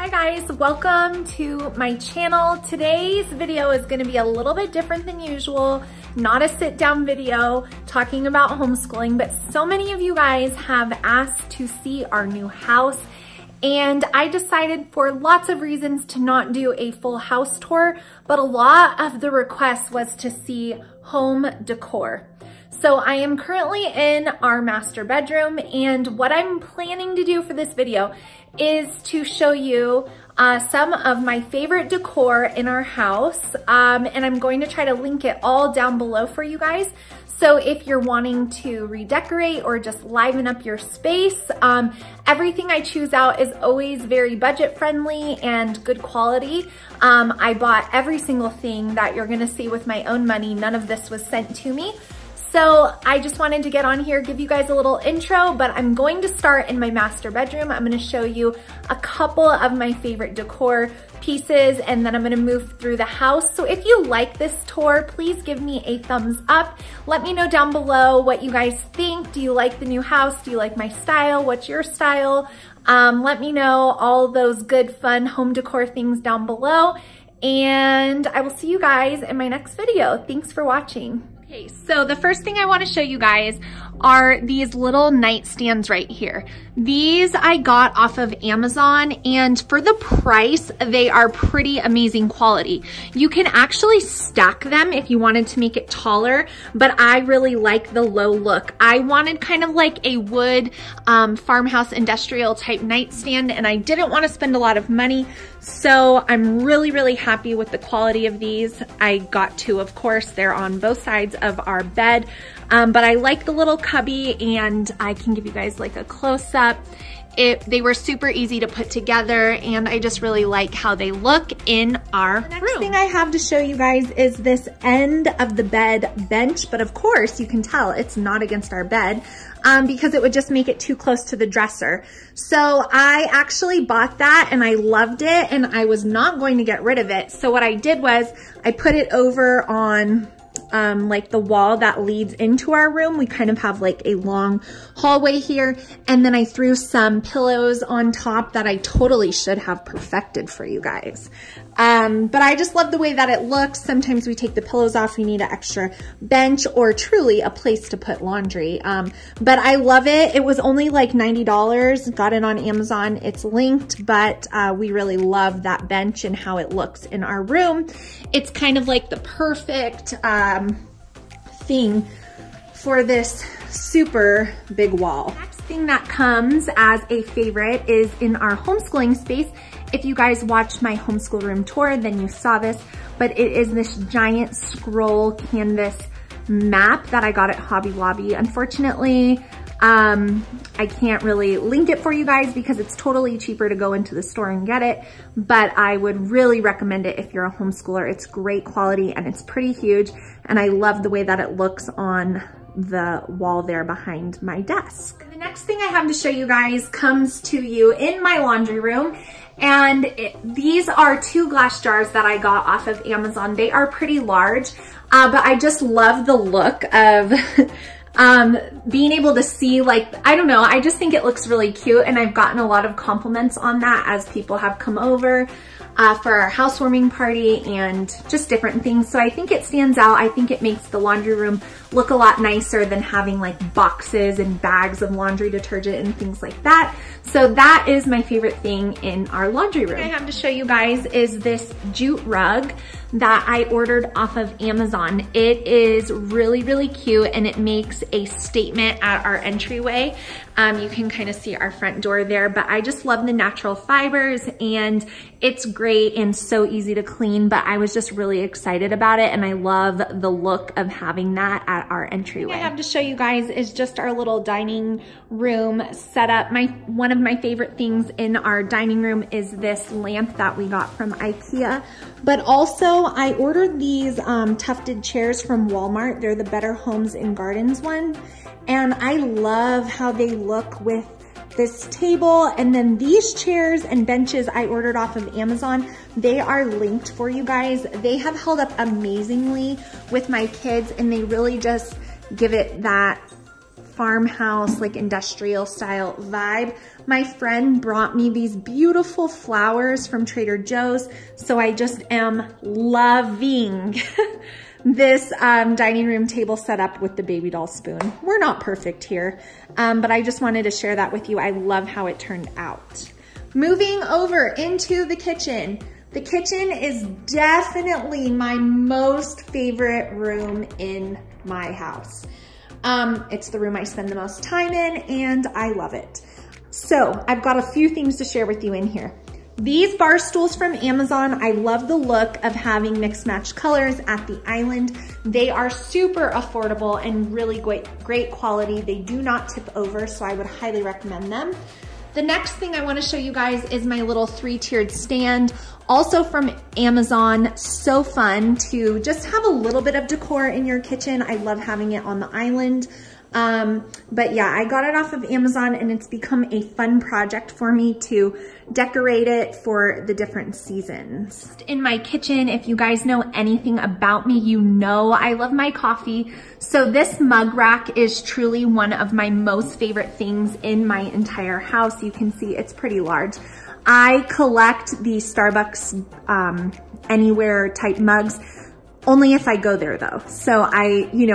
Hi guys, welcome to my channel. Today's video is gonna be a little bit different than usual, not a sit down video talking about homeschooling, but so many of you guys have asked to see our new house, and I decided for lots of reasons to not do a full house tour, but a lot of the request was to see home decor. So I am currently in our master bedroom, and what I'm planning to do for this video is to show you some of my favorite decor in our house, and I'm going to try to link it all down below for you guys. So if you're wanting to redecorate or just liven up your space, everything I choose out is always very budget friendly and good quality. I bought every single thing that you're gonna see with my own money. None of this was sent to me. So I just wanted to get on here, give you guys a little intro, but I'm going to start in my master bedroom. I'm gonna show you a couple of my favorite decor pieces, and then I'm gonna move through the house. So if you like this tour, please give me a thumbs up. Let me know down below what you guys think. Do you like the new house? Do you like my style? What's your style? Let me know all those good, fun home decor things down below, and I will see you guys in my next video. Thanks for watching. Okay, so the first thing I want to show you guys are these little nightstands right here. These I got off of Amazon, and for the price, they are pretty amazing quality. You can actually stack them if you wanted to make it taller, but I really like the low look. I wanted kind of like a wood farmhouse industrial type nightstand, and I didn't want to spend a lot of money, so I'm really happy with the quality of these. I got two, of course. They're on both sides of our bed, but I like the little cubby, and I can give you guys like a close-up. They were super easy to put together, and I just really like how they look in our room. The next thing I have to show you guys is this end of the bed bench, but of course you can tell it's not against our bed because it would just make it too close to the dresser. So I actually bought that and I loved it, and I was not going to get rid of it. So what I did was I put it over on like the wall that leads into our room. We kind of have like a long hallway here, and then I threw some pillows on top that I totally should have perfected for you guys. But I just love the way that it looks. Sometimes we take the pillows off, we need an extra bench or truly a place to put laundry. But I love it. It was only like $90, got it on Amazon. It's linked, but we really love that bench and how it looks in our room. It's kind of like the perfect thing for this super big wall. Next thing that comes as a favorite is in our homeschooling space. If you guys watched my homeschool room tour, then you saw this, but it is this giant scroll canvas map that I got at Hobby Lobby. Unfortunately, I can't really link it for you guys because it's totally cheaper to go into the store and get it, but I would really recommend it if you're a homeschooler. It's great quality and it's pretty huge, and I love the way that it looks on the wall there behind my desk. The next thing I have to show you guys comes to you in my laundry room, and these are two glass jars that I got off of Amazon. They are pretty large, but I just love the look of being able to see, like, I don't know, I just think it looks really cute, and I've gotten a lot of compliments on that as people have come over for our housewarming party and just different things. So I think it stands out. I think it makes the laundry room look a lot nicer than having like boxes and bags of laundry detergent and things like that. So that is my favorite thing in our laundry room. What I have to show you guys is this jute rug that I ordered off of Amazon. It is really cute, and it makes a statement at our entryway. You can kind of see our front door there, but I just love the natural fibers, and it's great and so easy to clean, but I was just really excited about it, and I love the look of having that at our entryway. What I have to show you guys is just our little dining room setup. One of my favorite things in our dining room is this lamp that we got from IKEA, but also I ordered these tufted chairs from Walmart. They're the Better Homes and Gardens one, and I love how they look with this table. And then these chairs and benches I ordered off of Amazon. They are linked for you guys. They have held up amazingly with my kids, and they really just give it that farmhouse, like industrial style vibe. My friend brought me these beautiful flowers from Trader Joe's, so I just am loving this dining room table setup with the baby doll spoon. We're not perfect here, but I just wanted to share that with you. I love how it turned out. Moving over into the kitchen. The kitchen is definitely my most favorite room in my house. It's the room I spend the most time in, and I love it. So I've got a few things to share with you in here. These bar stools from Amazon, I love the look of having mixed match colors at the island. They are super affordable and really great quality. They do not tip over, so I would highly recommend them. The next thing I wanna show you guys is my little 3-tiered stand, also from Amazon. So fun to just have a little bit of decor in your kitchen. I love having it on the island. But yeah, I got it off of Amazon and it's become a fun project for me to decorate it for the different seasons. In my kitchen, if you guys know anything about me, you know I love my coffee. So this mug rack is truly one of my most favorite things in my entire house. You can see it's pretty large. I collect the Starbucks Anywhere type mugs. Only if I go there though. So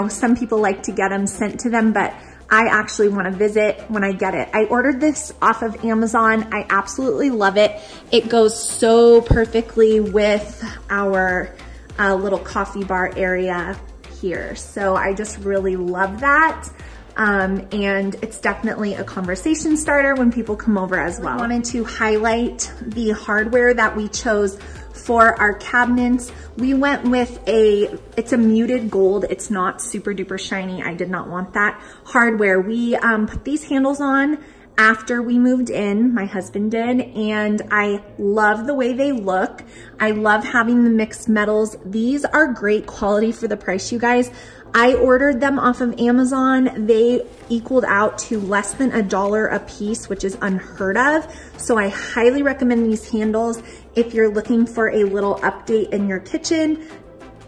some people like to get them sent to them, but I actually wanna visit when I get it. I ordered this off of Amazon. I absolutely love it. It goes so perfectly with our little coffee bar area here. So I just really love that. And it's definitely a conversation starter when people come over as well. I wanted to highlight the hardware that we chose for our cabinets. We went with it's a muted gold. It's not super duper shiny. I did not want that hardware. We put these handles on after we moved in, my husband did, and I love the way they look. I love having the mixed metals. These are great quality for the price, you guys. I ordered them off of Amazon. They equaled out to less than $1 a piece, which is unheard of. So I highly recommend these handles if you're looking for a little update in your kitchen.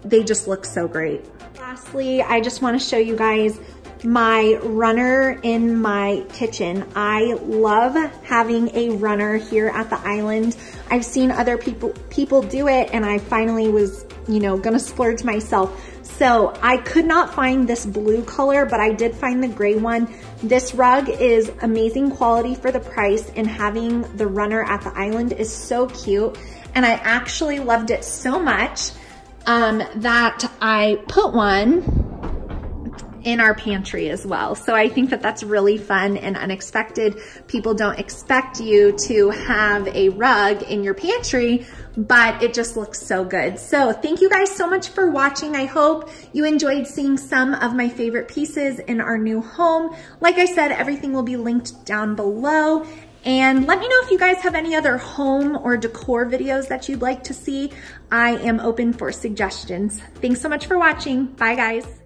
They just look so great. Lastly, I just want to show you guys my runner in my kitchen. I love having a runner here at the island. I've seen other people do it, and I finally was, gonna splurge myself. So I could not find this blue color, but I did find the gray one. This rug is amazing quality for the price, and having the runner at the island is so cute. And I actually loved it so much that I put one in our pantry as well. So I think that that's really fun and unexpected. People don't expect you to have a rug in your pantry, but it just looks so good. So thank you guys so much for watching. I hope you enjoyed seeing some of my favorite pieces in our new home. Like I said, everything will be linked down below. And let me know if you guys have any other home or decor videos that you'd like to see. I am open for suggestions. Thanks so much for watching. Bye guys.